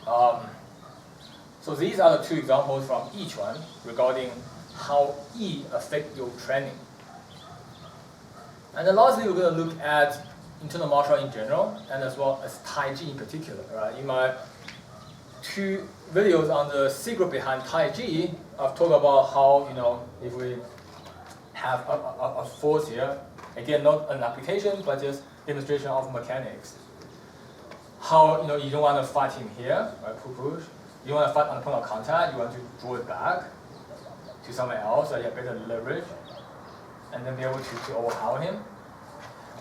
So these are the two examples from each one regarding how Yi affect your training. And then lastly, we're going to look at internal martial art in general, and as well as Tai Chi in particular. Right? In my 2 videos on the secret behind Tai Chi, I've talked about how, if we have a force here, again, not an application, but just demonstration of mechanics. How, you don't want to fight him here, right, push. You want to fight on the point of contact, you want to draw it back to somewhere else so you have better leverage, and then be able to overpower him.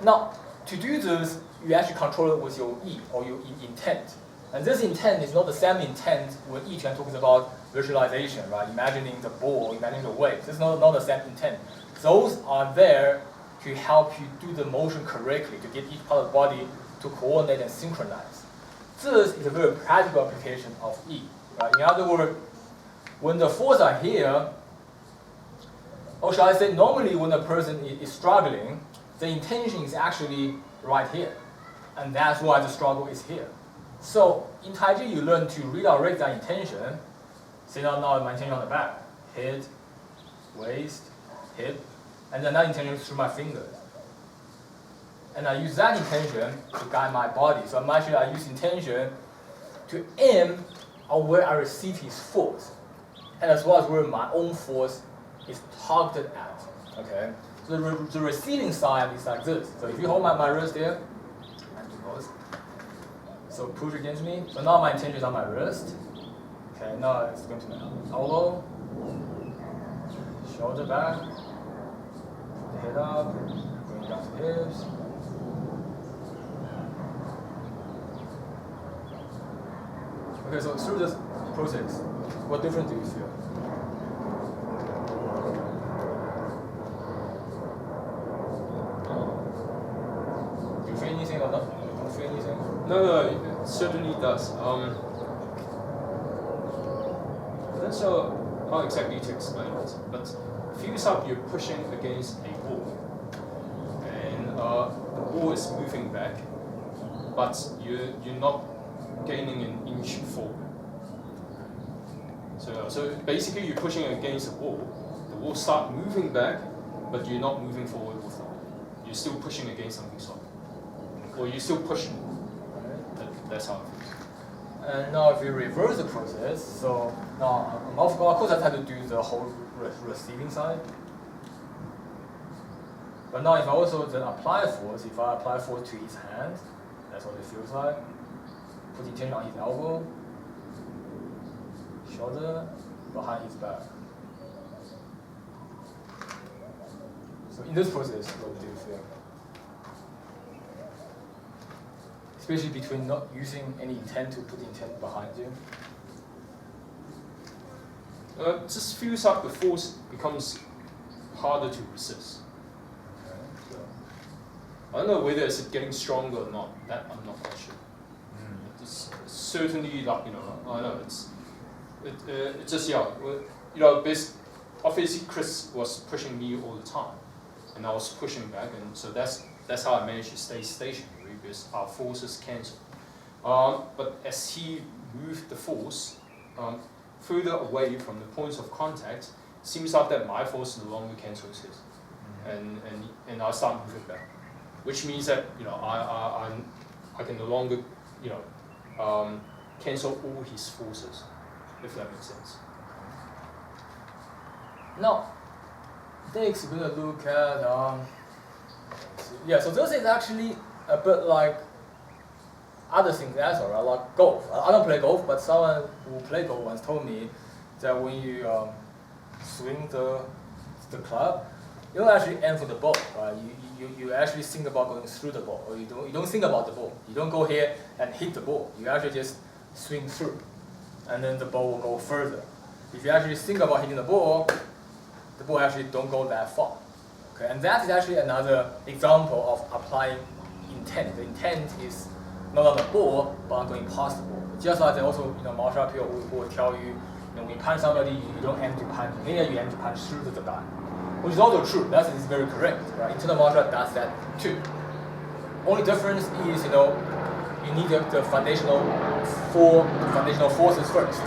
Now, to do this, you actually control it with your Yi, or your intent. And this intent is not the same intent when Yi Quan talks about visualization, right? Imagining the ball, imagining the waves. It's not the same intent. Those are there to help you do the motion correctly, to get each part of the body to coordinate and synchronize. This is a very practical application of Yi. Right? In other words, when the forces are here, or shall I say, normally when a person is struggling, the intention is actually right here. And that's why the struggle is here. So in Tai Chi, you learn to redirect that intention. Say now my intention on the back, head, waist, hip, and then that intention through my fingers. And I use that intention to guide my body. So actually I use intention to aim on where I receive his force, and as well as where my own force is targeted at. Okay. So the receiving side is like this. So if you hold my wrist here, and do both. So push against me. So now my intention is on my wrist. Okay, now it's going to my elbow, shoulder back, the head up, going down to the hips. Okay, so through this process, what difference do you feel? Do you feel anything or not? Don't feel anything? No, it certainly does. I'm not sure how exactly to explain it, but it feels like you're pushing against a wall, and the wall is moving back, but you're not gaining an inch forward. So basically you're pushing against the wall start moving back, but you're not moving forward with the wall. You're still pushing against something solid. Or you're still pushing. That's how it feels. And now if you reverse the process, so now of course I have to do the whole receiving side. But now if I also then apply force, if I apply force to his hand, that's what it feels like. Put intention on his elbow, shoulder, behind his back. So in this process, what do you feel? Especially between not using any intent to put intent behind you. It just feels like the force becomes harder to resist. Okay, so. I don't know whether it's getting stronger or not. That I'm not quite sure. It's certainly like I know it's just obviously Chris was pushing me all the time, and I was pushing back, and so that's how I managed to stay stationary because our forces cancel. But as he moved the force further away from the points of contact, it seems like that my force no longer cancels his, and I start moving back, which means that I can no longer cancel all his forces, if that makes sense. Now, next we're going to look at, so this is actually a bit like other things as well, right? Like golf. I don't play golf, but someone who played golf once told me that when you swing the club, you don't actually aim for the ball, right? You actually think about going through the ball, or you don't think about the ball. You don't go here and hit the ball. You actually just swing through, and then the ball will go further. If you actually think about hitting the ball actually don't go that far. Okay, and that is actually another example of applying intent. The intent is not on the ball, but on going past the ball. Just like they also, martial art people will tell you, when you punch somebody, you don't aim to punch here, you aim to punch through the guy. Which is also true. That is very correct. Right? Internal martial art does that too. Only difference is, you need the foundational forces first.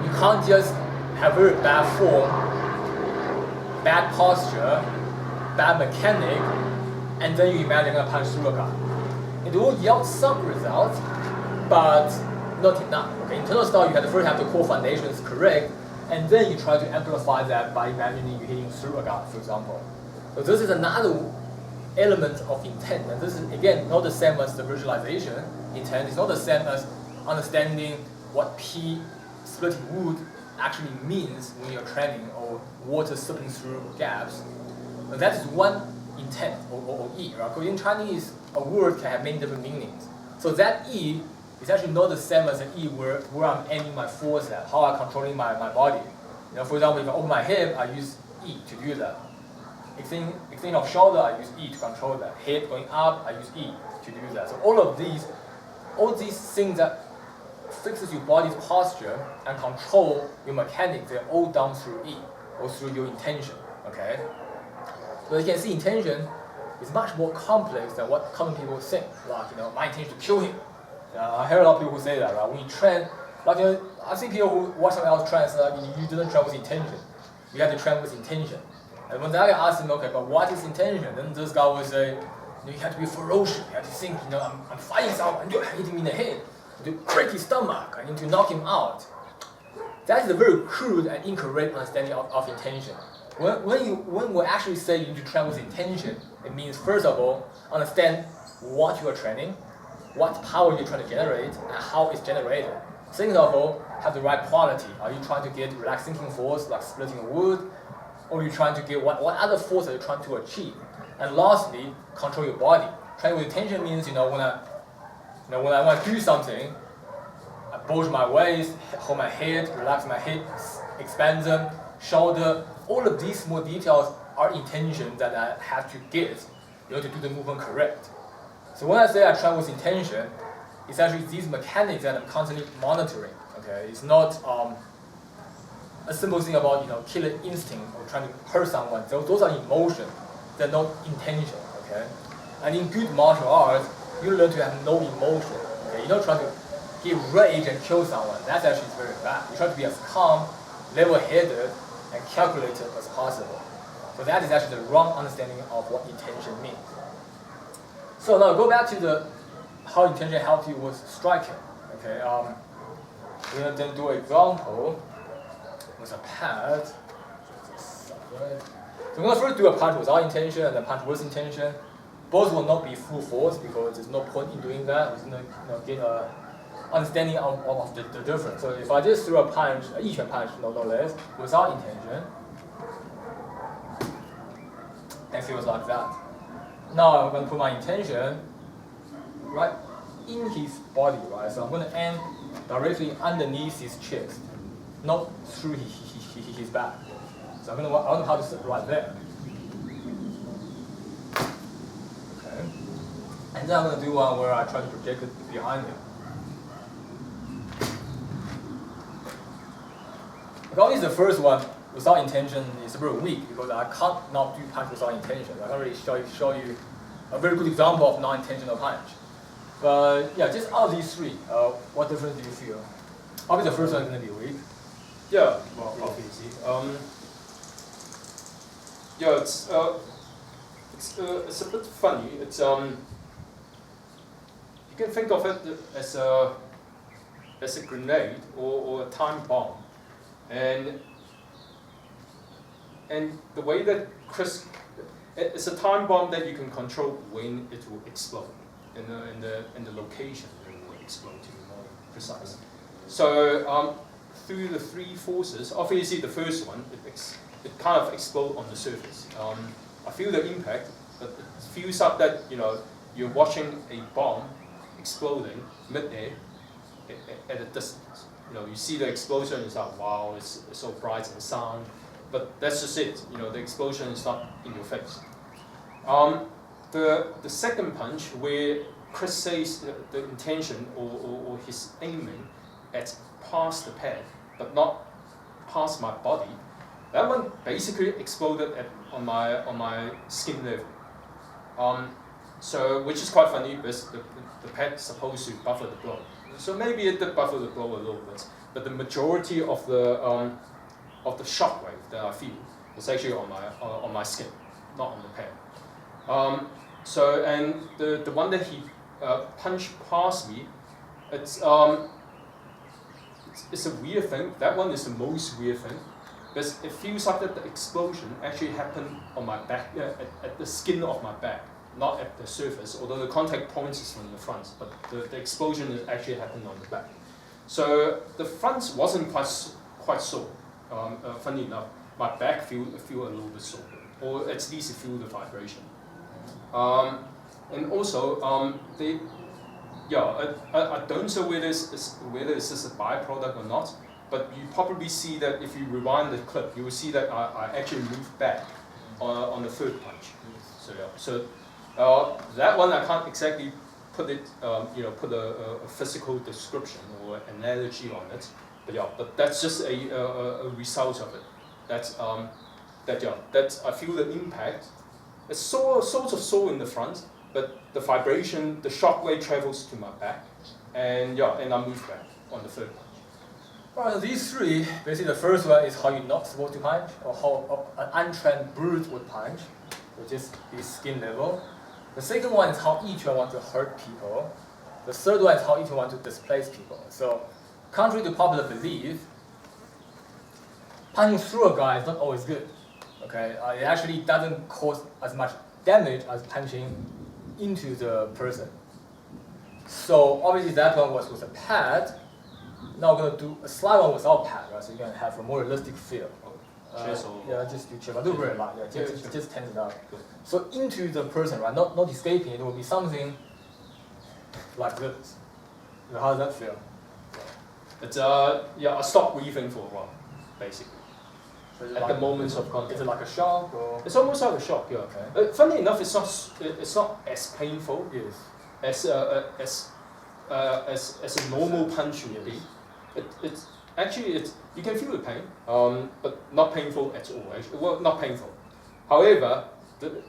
You can't just have very bad form, bad posture, bad mechanic, and then you imagine you're gonna punch through a guy. It will yield some results, but not enough. Okay, internal style, you first have the core foundations correct, and then you try to amplify that by imagining you hitting through a guy, for example. So this is another element of intent, and this is again not the same as the visualization intent. It's not the same as understanding what P splitting wood actually means when you're training, or water slipping through gaps. And that is one intent, or E, right? Because in Chinese, a word can have many different meanings. So that E is actually not the same as an E where I'm aiming my force at, how I'm controlling my body. You know, for example, if I open my hip, I use E to do that. Extending of shoulder, I use E to control that. Head going up, I use E to do that. So all these things that fixes your body's posture and control your mechanics, they're all done through E, or through your intention, okay? So you can see intention is much more complex than what common people think. Like, you know, my intention to kill him. I hear a lot of people who say that, right? When you train, like, you know, I've seen people who watch someone else train, so like, you didn't train with intention. You have to train with intention. And when I ask him, okay, but what is intention? Then this guy will say, you have to be ferocious. You have to think, you know, I'm fighting someone, you're hitting me in the head. To break his stomach, I need to knock him out. That is a very crude and incorrect understanding of intention. When we actually say you need to train with intention, it means first of all, understand what you are training, what power you're trying to generate, and how it's generated. Second of all, have the right quality. Are you trying to get relaxed thinking force, like splitting wood, or are you trying to get what other force are you trying to achieve? And lastly, control your body. Training with intention means, you know, when I want to do something, I bulge my waist, hold my head, relax my hips, expand them, shoulder. All of these small details are intention that I have to get in order to do the movement correct. So when I say I train with intention, it's actually these mechanics that I'm constantly monitoring. Okay, it's not a simple thing about, you know, killer instinct or trying to hurt someone. Those are emotions. They're not intention. Okay, and in good martial arts, you learn to have no emotion. Okay, you're not trying to get rage and kill someone. That's actually very bad. You try to be as calm, level-headed, and calculated as possible. So that is actually the wrong understanding of what intention means. So now go back to how intention helps you with striking. Okay, we're gonna then do an example with a pad. So we're gonna first do a punch without intention and then punch with intention. Both will not be full force because there's no point in doing that. We're gonna, you know, get a understanding of the difference. So if I just throw a punch, each punch, no less, without intention, and feels like that. Now I'm going to put my intention right in his body, right? So I'm going to aim directly underneath his chest, not through his back. So I don't know how to sit right there. Okay. And then I'm going to do one where I try to project it behind him. Because the first one, without intention, is very weak because I can't not do punch without intention. I can't really show you a very good example of non-intentional punch. But yeah, just out of these three, what difference do you feel? Obviously the first one is going to be weak. Yeah, well, obviously. Yeah, it's a bit funny. It's you can think of it as a grenade or a time bomb. And the way that it's a time bomb that you can control when it will explode, in the location that it will explode, to be more precise. So through the three forces, obviously the first one, it kind of explodes on the surface. I feel the impact, but it feels up that, you know, you're watching a bomb exploding mid-air at a distance. You know, you see the explosion, it's like, wow, it's so bright and sound, but that's just it. You know, the explosion is not in your face. The second punch, where Chris says the intention or his aiming at past the pad, but not past my body, that one basically exploded on my skin level. So, which is quite funny because the pad is supposed to buffer the blow. So maybe it did buffer the blow a little bit, but the majority of the shock wave that I feel is actually on my skin, not on the pad. So, and the one that he punched past me, it's a weird thing. That one is the most weird thing, because it feels like that the explosion actually happened on my back, at the skin of my back, not at the surface, although the contact point is from the front, but the explosion is actually happened on the back. So the front wasn't quite sore. Funny enough, my back feel a little bit sore, or at least it feel the vibration. And also, I don't know whether it's just a byproduct or not, but you probably see that if you rewind the clip, you will see that I actually moved back on the third punch. So that one I can't exactly put it, put a physical description or analogy on it, but that's just a result of it. That's I feel the impact. It's sort of sore in the front, but the vibration, the shock wave travels to my back, and I move back on the third punch. Alright, so these three, basically the first one is how you're not supposed to punch, or how an untrained brute would punch, which is the skin level. The second one is how each one wants to hurt people. The third one is how each one wants to displace people. So, contrary to popular belief, punching through a guy is not always good. Okay, it actually doesn't cause as much damage as punching into the person. So obviously that one was with a pad. Now we're going to do a slide one without pad, right? So you're going to have a more realistic feel. Yeah, just do chip. I do very light. Yeah, just tense it out. So into the person, right? Not escaping. It will be something like this. So how does that feel? It's I stopped breathing for a while, basically. So At the moment of contact. Is it like a shock or? It's almost like a shock, yeah. Okay. Funny enough, it's not as painful Yes. as a normal punch would be. It's actually you can feel the pain, but not painful at all. Actually, well, not painful. However,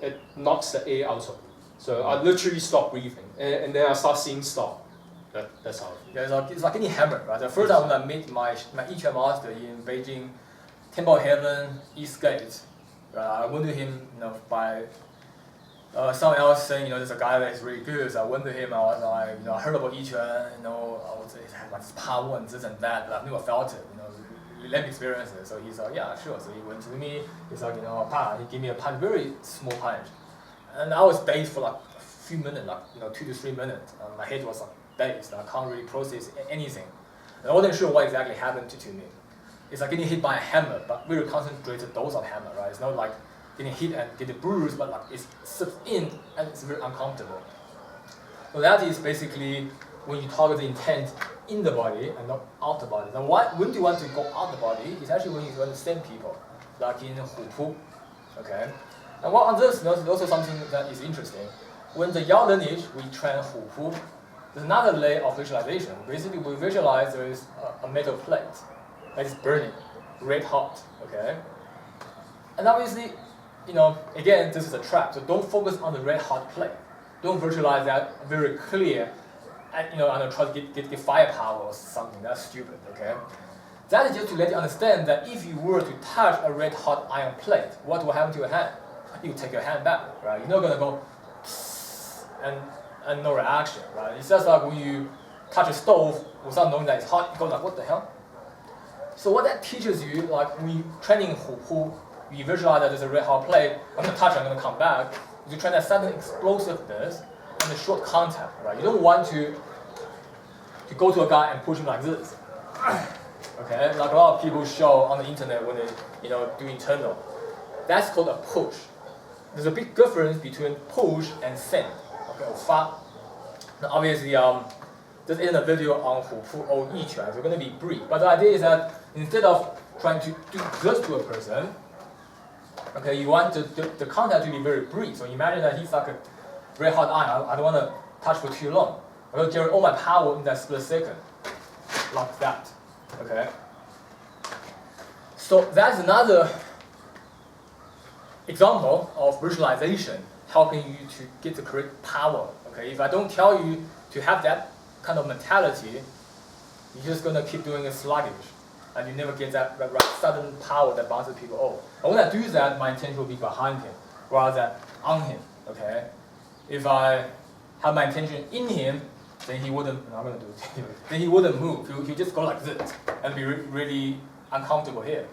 it knocks the air out of me. So I literally stop breathing, and then I start seeing stuff. That's how. Yeah, it's like getting hammered, right? The first time when I met my Yiquan master in Beijing, Temple Heaven, East Gate, I went to him, by someone else saying, there's a guy that is really good. So I went to him. I was like, I heard about Yiquan. I was had like this power and this and that, but I've never felt it. Let me experience it. So he's like, yeah, sure. So he went to me. He's like, he gave me a punch, very small punch, and I was dazed for like a few minutes, 2 to 3 minutes. My head was like dazed. I can't really process anything, and I wasn't sure what exactly happened to me. It's like getting hit by a hammer, but very concentrated dose of hammer, right? It's not like getting hit and getting bruised, but like it sits in and it's very uncomfortable. So that is basically when you target the intent in the body and not out the body. Now, when do you want to go out the body? It's actually when you want to send people, like in Hu Pu. Okay. And what on this, there's also something that is interesting. When the Yao lineage we train Hu Pu, there's another layer of visualization. Basically, we visualize there is a metal plate that is burning, red hot, okay? And obviously, again, this is a trap, so don't focus on the red hot plate. Don't visualize that very clear, and and try to get firepower or something. That's stupid, okay? That is just to let you understand that if you were to touch a red hot iron plate, what will happen to your hand? You take your hand back, right? You're not gonna go and no reaction, right? It's just like when you touch a stove without knowing that it's hot, you go like, what the hell? So what that teaches you, like when you training Hu Pu, you visualize that there's a red hot plate, I'm going to touch it, I'm going to come back. You train that sudden explosiveness and the short contact, right? You don't want to go to a guy and push him like this. Okay, like a lot of people show on the internet when they, do internal. That's called a push. There's a big difference between push and send, okay, or fa. Now obviously, this isn't a video on Hu Pu or Yiquan, so it's going to be brief. But the idea is that instead of trying to do this to a person, okay, you want the contact to be very brief. So imagine that he's like a very hot iron. I don't want to touch for too long. I'm going to generate all my power in that split second, like that. Okay. So that's another example of visualization helping you to get the correct power. Okay, if I don't tell you to have that kind of mentality, you're just gonna keep doing it sluggish, and you never get that sudden power that bounces people over. And when I do that, my intention will be behind him rather than on him. Okay, if I have my intention in him, then he wouldn't. I'm gonna do it. Then he wouldn't move. He'll just go like this and be really uncomfortable here.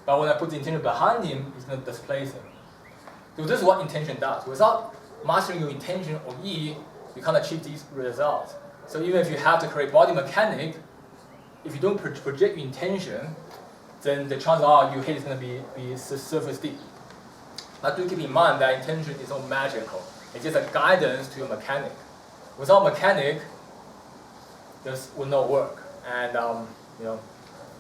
But when I put the intention behind him, it's gonna displace him. So this is what intention does. Without mastering your intention or yi, you can't achieve these results. So even if you have the correct body mechanic, if you don't project your intention, then the chances are your head is going to be surface deep. But do keep in mind that intention is not magical. It's just a guidance to your mechanic. Without mechanic, this will not work. And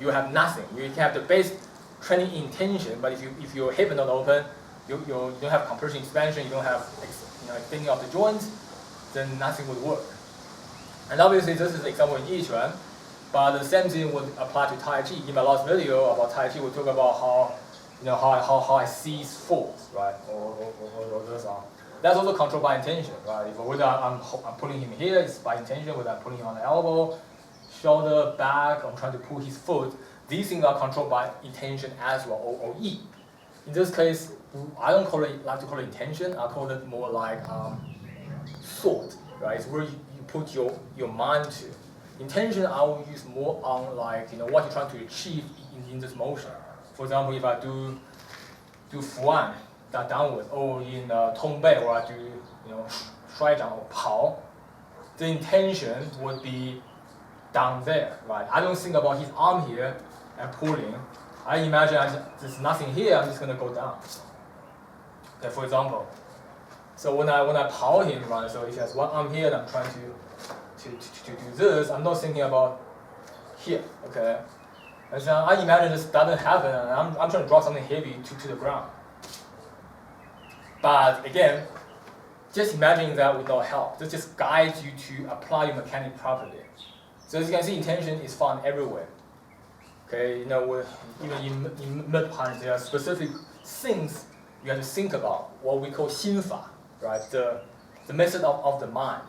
you have nothing. You can have the base training intention, but if your hip is not open, you don't have compression expansion, you don't have extending of the joints, then nothing would work. And obviously this is an example in Yi Chuan, but the same thing would apply to Tai Chi. In my last video about Tai Chi, we talk about how I seize force, right? Or this on. That's also controlled by intention, right? If whether I'm pulling him here, it's by intention. Whether I'm pulling him on the elbow, shoulder, back, I'm trying to pull his foot. These things are controlled by intention as well, or yi. In this case, I don't like to call it intention. I call it more like thought, right? It's where you put your mind to. Intention I will use more on like what you're trying to achieve in this motion. For example, if I do fuan, that downwards, or in tong bei, or I do 摔掌 or 跑, the intention would be down there, right? I don't think about his arm here and pulling. I imagine there's nothing here. I'm just gonna go down. Okay, for example. So when I power him, right? So if he has one arm here, and I'm trying to do this, I'm not thinking about here. Okay. And so I imagine this doesn't happen, and I'm trying to drop something heavy to the ground. But again, just imagining that would not help. This just guides you to apply your mechanic properly. So as you can see, intention is found everywhere. Okay, even in mid-punch, there are specific things you have to think about, what we call 心法, right? The method of the mind.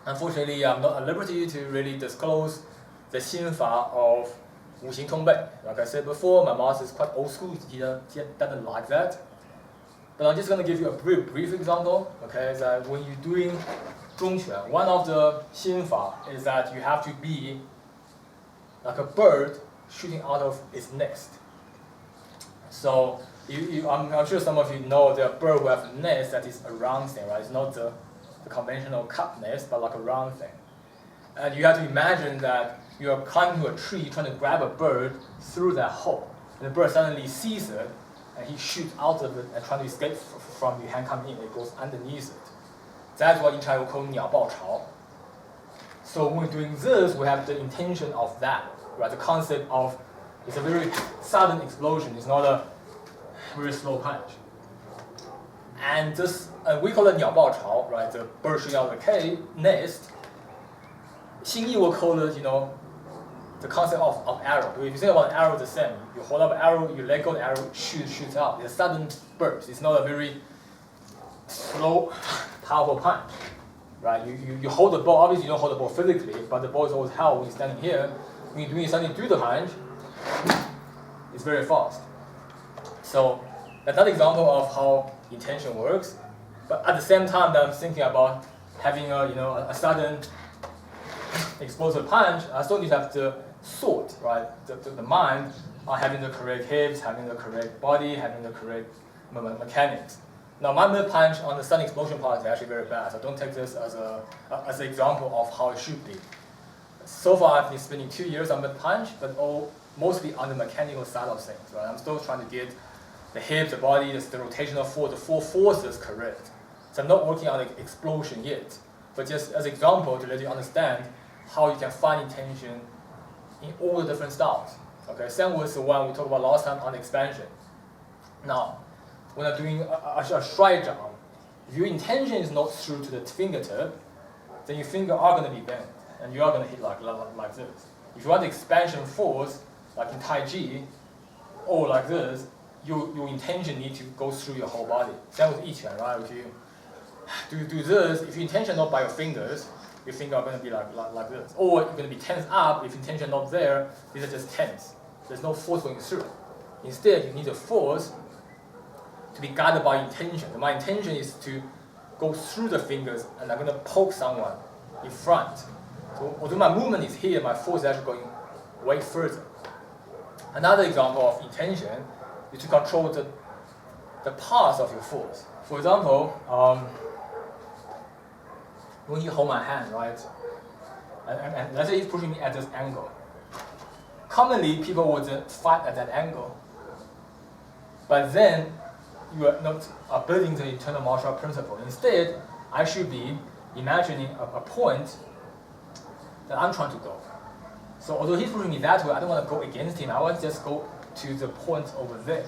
Unfortunately, I'm not at liberty to really disclose the 心法 of 五行通背. Like I said before, my master is quite old school. He doesn't like that. But I'm just going to give you a brief example. Okay, that when you're doing 中拳, one of the 心法 is that you have to be like a bird shooting out of its nest. So I'm sure some of you know the bird will have a nest that is a round thing, right? It's not the conventional cup nest, but like a round thing. And you have to imagine that you are climbing to a tree trying to grab a bird through that hole. And the bird suddenly sees it, and he shoots out of it and trying to escape from your hand coming in. It goes underneath it. That's what in China we call 鸟爆巢. So when we're doing this, we have the intention of that, right? The concept of it's a very sudden explosion. It's not a very slow punch. And this, we call it 鸟爆巢, right? The bird shooting out of the nest. 心意 will call it, the concept of arrow. If you think about an arrow, the same. You hold up an arrow, you let go of the arrow, shoots out. It's a sudden burst. It's not a very slow, powerful punch, right? You hold the ball. Obviously, you don't hold the ball physically, but the ball is always held when you're standing here. When you're doing something through the punch, it's very fast. So that's another example of how intention works. But at the same time that I'm thinking about having a sudden explosive punch, I still need to have the thought, right? The mind on having the correct hips, having the correct body, having the correct mechanics. Now my mid punch on the sudden explosion part is actually very bad, so don't take this as an example of how it should be. So far I've been spending 2 years on mid punch, but mostly on the mechanical side of things, right? I'm still trying to get the hips, the body, the rotational force, the four forces correct. So I'm not working on the explosion yet, but just as an example to let you understand how you can find intention in all the different styles. Okay, same was the one we talked about last time on expansion. Now, when I'm doing a 摔掌, if your intention is not through to the fingertip, then your finger are going to be bent, and you are going to hit like this. If you want the expansion force, like in Tai Chi, or like this, your intention need to go through your whole body. Same with 一拳, right? If you do this, if your intention not by your fingers, your finger are going to be like this. Or you're going to be tense up, if intention not there, these are just tense. There's no force going through. Instead, you need a force to be guided by intention. And my intention is to go through the fingers, and I'm going to poke someone in front. So although my movement is here, my force is actually going way further. Another example of intention is to control the path of your force. For example, when you hold my hand, right, and let's say he's pushing me at this angle. Commonly, people would fight at that angle. But then, you are not building the internal martial art principle. Instead, I should be imagining a point that I'm trying to go. So although he's pushing me that way, I don't want to go against him. I want to just go to the point over there,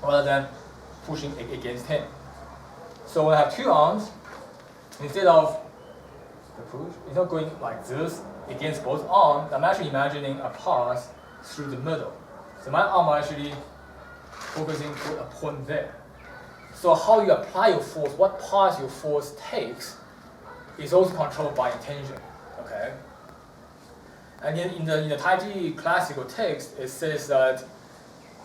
rather than pushing against him. So when I have two arms, instead of the push, instead of going like this against both arms, I'm actually imagining a path through the middle. So my arm are actually focusing to a point there. So how you apply your force, what path your force takes, is also controlled by intention. Okay. And in the Tai Chi classical text, it says that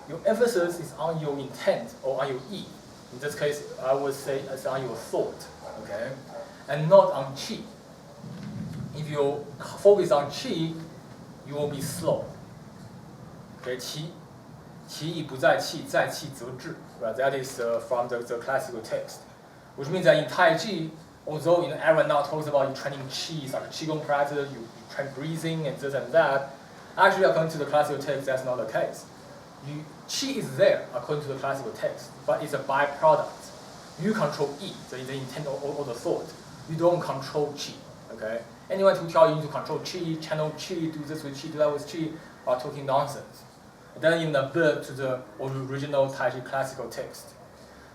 your emphasis is on your intent or on your yi. In this case, I would say it's on your thought, okay, and not on qi. If you focus on qi, you will be slow. Okay, qi 其意不在气，在气则志. Right, that is from the classical text, which means that in Tai Chi, although everyone now talks about you training qi, it's like a qigong practice, you train breathing and this and that. Actually, according to the classical text, that's not the case. Qi is there according to the classical text, but it's a byproduct. You control yi, the intent or the thought. You don't control qi. Okay. Anyone who tells you to control qi, channel qi, do this with qi, do that with qi, are talking nonsense. It doesn't even appeal to the original Tai Chi classical text.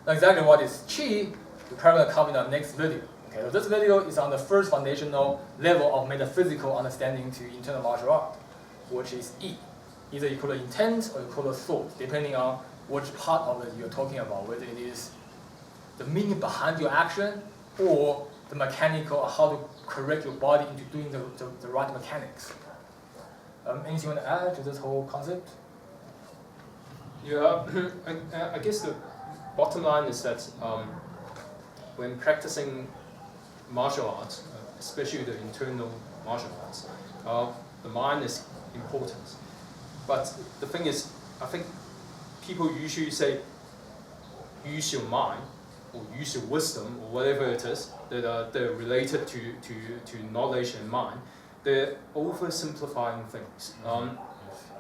Now exactly what is qi, we're probably going to cover in our next video. Okay, so this video is on the first foundational level of metaphysical understanding to internal martial art, which is yi. Either you call it intent or you call it thought, depending on which part of it you're talking about, whether it is the meaning behind your action or the mechanical or how to correct your body into doing the right mechanics. Anything you want to add to this whole concept? Yeah, I guess the bottom line is that when practicing martial arts, especially the internal martial arts, the mind is important. But the thing is, I think people usually say, use your mind, or use your wisdom, or whatever it is that are related to knowledge and mind. They're oversimplifying things.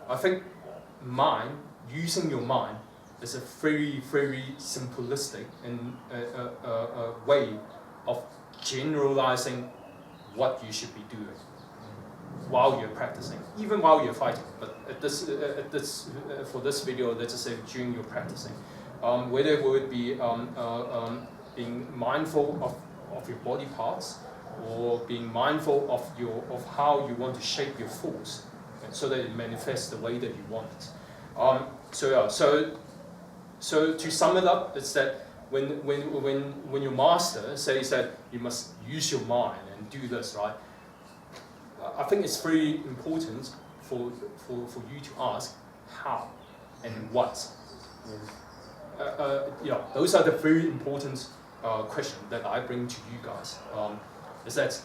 I think using your mind is a very, very simplistic and way of generalizing what you should be doing while you're practicing, even while you're fighting. But for this video, let's just say during your practicing, whether it would be being mindful of your body parts, or being mindful of how you want to shape your force, so that it manifests the way that you want it. So to sum it up, it's that when your master says that you must use your mind and do this, right? I think it's very important for you to ask how and what. Those are the very important questions that I bring to you guys. Is that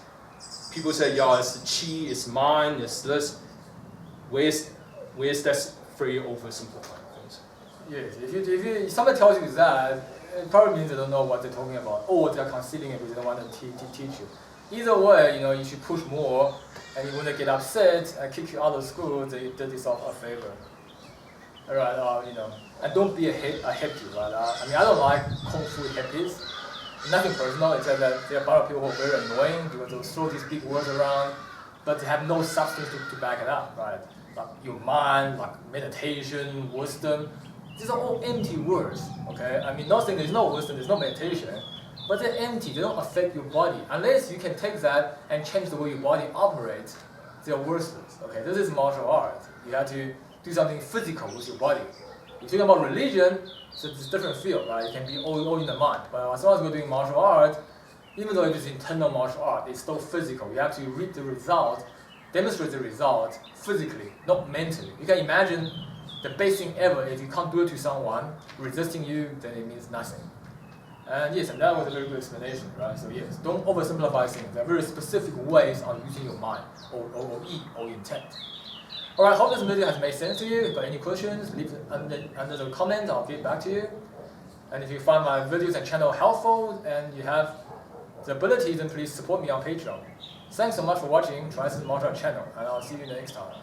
people say, yeah, it's the chi, it's mind, it's this. Where's that very oversimplifying things? Yes, if somebody tells you that, it probably means they don't know what they're talking about, or they're concealing it because they don't want to teach you. Either way, you should push more, and you want to get upset and kick you out of school, they did yourself a favor. Alright, and don't be a hippie, right? I don't like kung fu hippies. Nothing personal, it's just that there are a lot of people who are very annoying because they'll throw these big words around, but they have no substance to back it up, right? Like your mind, like meditation, wisdom. These are all empty words, okay? Not saying there's no wisdom, there's no meditation, but they're empty, they don't affect your body. Unless you can take that and change the way your body operates, they're worthless, okay? This is martial art. You have to do something physical with your body. If you're talking about religion, so it's a different field, right? It can be all in the mind. But as long as we're doing martial art, even though it is internal martial art, it's still physical. You have to read the result, demonstrate the result physically, not mentally. You can imagine the best thing ever, if you can't do it to someone resisting you, then it means nothing. And yes, and that was a very good explanation, right? So yes, don't oversimplify things. There are very specific ways of using your mind, or intent. Alright, hope this video has made sense to you. If you have any questions, leave it under the comments, I'll get back to you. And if you find my videos and channel helpful, and you have the ability, then please support me on Patreon. Thanks so much for watching TriEssence Martial Art channel, and I'll see you next time.